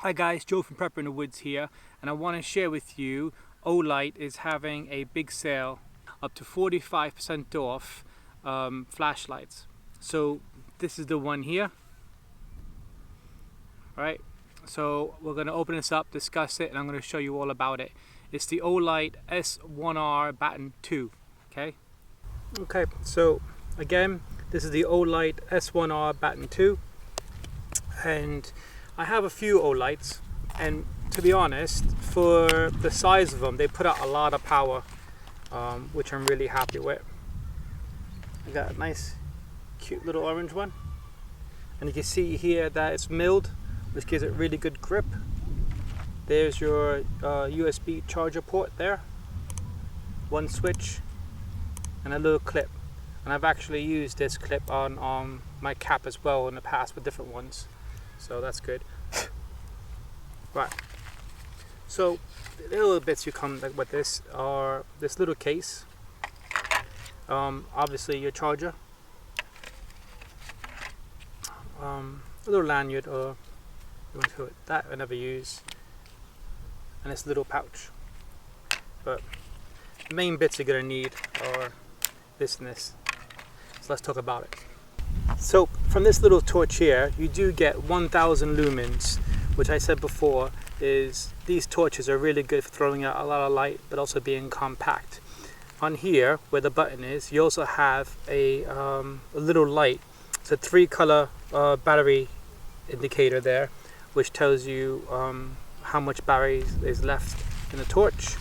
Hi guys, Joe from Prepper in the Woods here, and I want to share with you Olight is having a big sale, up to 45% off flashlights. So this is the one here. Alright, so we're going to open this up, discuss it, and I'm going to show you all about it. It's the Olight S1R Baton 2. Okay, so again, this is the Olight S1R Baton 2, and I have a few Olights, and to be honest, for the size of them, they put out a lot of power, which I'm really happy with. I got a nice, cute little orange one, and you can see here that it's milled, which gives it really good grip. There's your USB charger port there, one switch, and a little clip. And I've actually used this clip on my cap as well in the past with different ones. So that's good. Right. So the little bits you come with this are this little case. Obviously your charger. A little lanyard, or you want to call it that, I never use. And this little pouch. But the main bits you're gonna need are this and this. So let's talk about it. So from this little torch here, you do get 1000 lumens, which I said before is these torches are really good for throwing out a lot of light, but also being compact. On here, where the button is, you also have a little light. It's a 3-color battery indicator there, which tells you how much battery is left in the torch.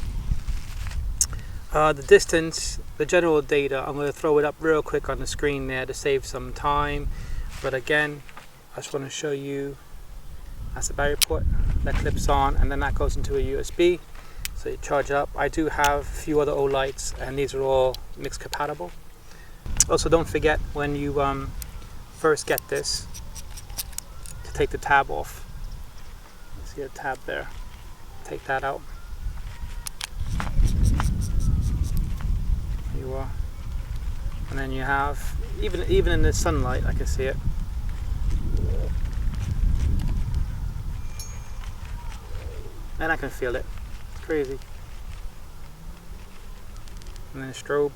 The distance, the general data, I'm going to throw it up real quick on the screen there to save some time. But again, I just want to show you, that's the battery port that clips on, and then that goes into a USB. So you charge up. I do have a few other Olights, and these are all mixed compatible. Also, don't forget when you first get this, to take the tab off. See a tab there. Take that out. You are, and then you have, even in the sunlight I can see it. And I can feel it. It's crazy. And then strobe.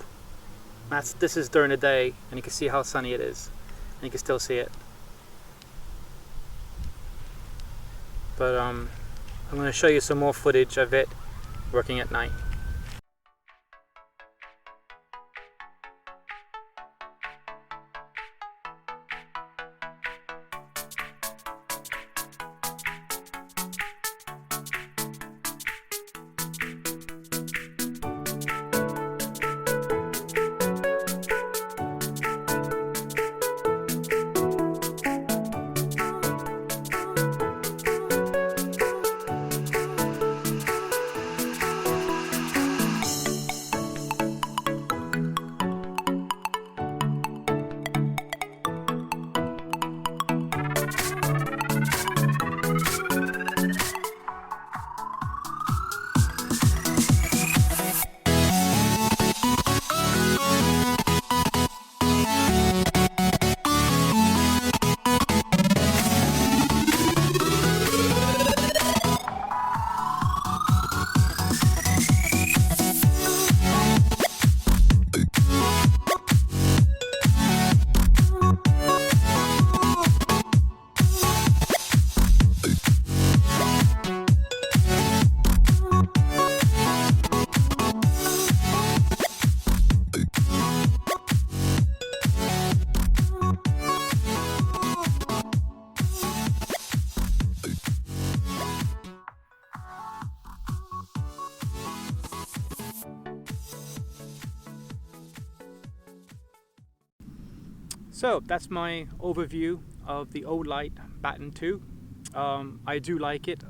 This is during the day, and you can see how sunny it is, and you can still see it. But I'm going to show you some more footage of it working at night. So that's my overview of the Olight Baton 2. I do like it.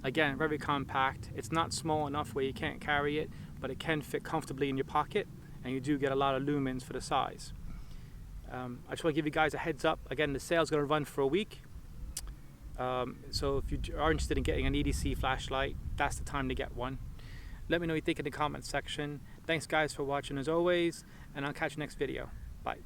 Again, very compact. It's not small enough where you can't carry it, but it can fit comfortably in your pocket, and you do get a lot of lumens for the size. I just want to give you guys a heads up. Again, the sale's going to run for a week. So if you are interested in getting an EDC flashlight, that's the time to get one. Let me know what you think in the comments section. Thanks guys for watching as always, and I'll catch you next video. Bye.